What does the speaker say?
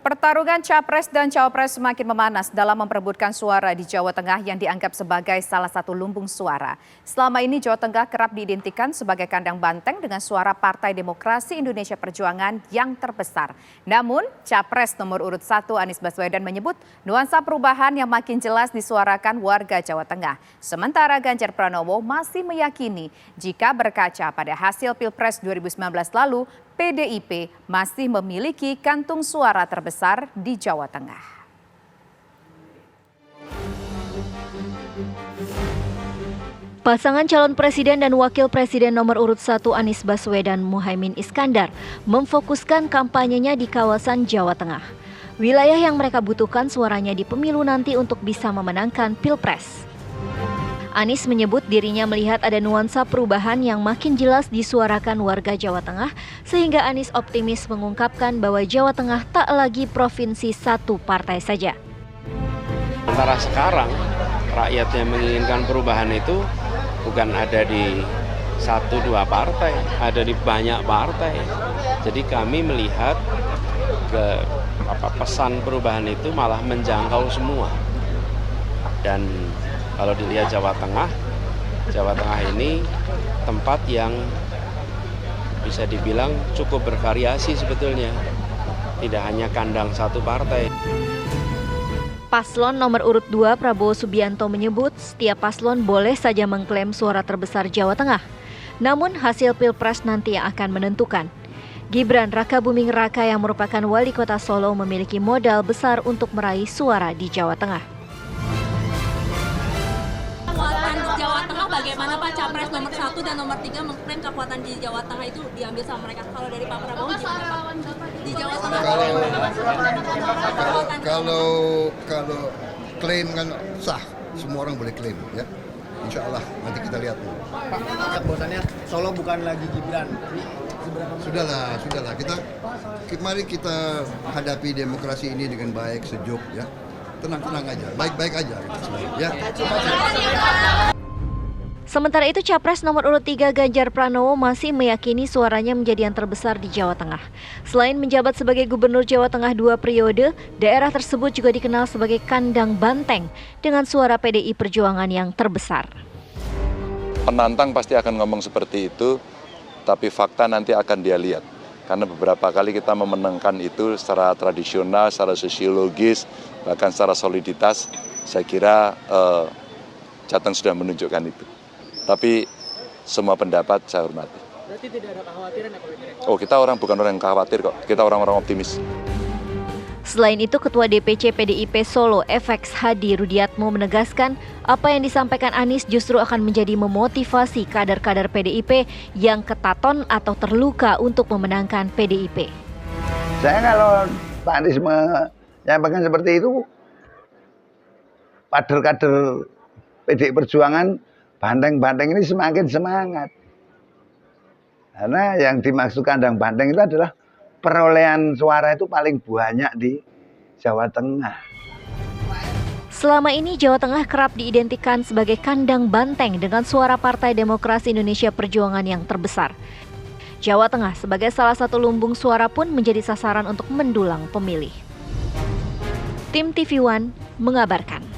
Pertarungan Capres dan Cawapres semakin memanas dalam memperebutkan suara di Jawa Tengah yang dianggap sebagai salah satu lumbung suara. Selama ini Jawa Tengah kerap diidentikan sebagai kandang banteng dengan suara Partai Demokrasi Indonesia Perjuangan yang terbesar. Namun, Capres nomor urut 1 Anies Baswedan menyebut nuansa perubahan yang makin jelas disuarakan warga Jawa Tengah. Sementara Ganjar Pranowo masih meyakini jika berkaca pada hasil Pilpres 2019 lalu, PDIP masih memiliki kantung suara terbesar di Jawa Tengah. Pasangan calon presiden dan wakil presiden nomor urut 1 Anies Baswedan Muhaimin Iskandar memfokuskan kampanyenya di kawasan Jawa Tengah. Wilayah yang mereka butuhkan suaranya di pemilu nanti untuk bisa memenangkan Pilpres. Anies menyebut dirinya melihat ada nuansa perubahan yang makin jelas disuarakan warga Jawa Tengah, sehingga Anies optimis mengungkapkan bahwa Jawa Tengah tak lagi provinsi satu partai saja. Antara sekarang rakyat yang menginginkan perubahan itu bukan ada di 1-2 partai, ada di banyak partai. Jadi kami melihat pesan perubahan itu malah menjangkau semua. Dan kalau dilihat Jawa Tengah ini tempat yang bisa dibilang cukup bervariasi sebetulnya. Tidak hanya kandang satu partai. Paslon nomor urut 2 Prabowo Subianto menyebut setiap paslon boleh saja mengklaim suara terbesar Jawa Tengah. Namun hasil Pilpres nanti yang akan menentukan. Gibran Rakabuming Raka yang merupakan wali kota Solo memiliki modal besar untuk meraih suara di Jawa Tengah. Kekuatan di Jawa Tengah bagaimana Pak? Capres nomor 1 dan nomor 3 mengklaim kekuatan di Jawa Tengah itu diambil sama mereka. Kalau dari Pak Prabowo gimana Pak? Di Jawa Tengah kalau klaim kan sah, semua orang boleh klaim ya. Insya Allah nanti kita lihat. Pak, bahwasannya Solo bukan lagi Gibran. Sudahlah. Mari kita hadapi demokrasi ini dengan baik, sejuk ya. Tenang aja, baik-baik aja. Ya. Sementara itu Capres nomor urut 3 Ganjar Pranowo masih meyakini suaranya menjadi yang terbesar di Jawa Tengah. Selain menjabat sebagai Gubernur Jawa Tengah 2 periode, daerah tersebut juga dikenal sebagai kandang banteng dengan suara PDI Perjuangan yang terbesar. Penantang pasti akan ngomong seperti itu, tapi fakta nanti akan dia lihat. Karena beberapa kali kita memenangkan itu secara tradisional, secara sosiologis, bahkan secara soliditas, saya kira Jateng sudah menunjukkan itu. Tapi semua pendapat saya hormati. Berarti tidak ada kekhawatiran ya Pak? Oh, kita bukan orang yang khawatir kok, kita orang-orang optimis. Selain itu, Ketua DPC PDIP Solo FX Hadi Rudiatmo menegaskan apa yang disampaikan Anies justru akan menjadi memotivasi kader-kader PDIP yang ketaton atau terluka untuk memenangkan PDIP. Saya kalau Pak Anies menyampaikan seperti itu, kader-kader PDI Perjuangan banteng-banteng ini semakin semangat. Karena yang dimaksud kandang banteng itu adalah perolehan suara itu paling banyak di Jawa Tengah. Selama ini Jawa Tengah kerap diidentikan sebagai kandang banteng dengan suara Partai Demokrasi Indonesia Perjuangan yang terbesar. Jawa Tengah sebagai salah satu lumbung suara pun menjadi sasaran untuk mendulang pemilih. Tim TV One mengabarkan.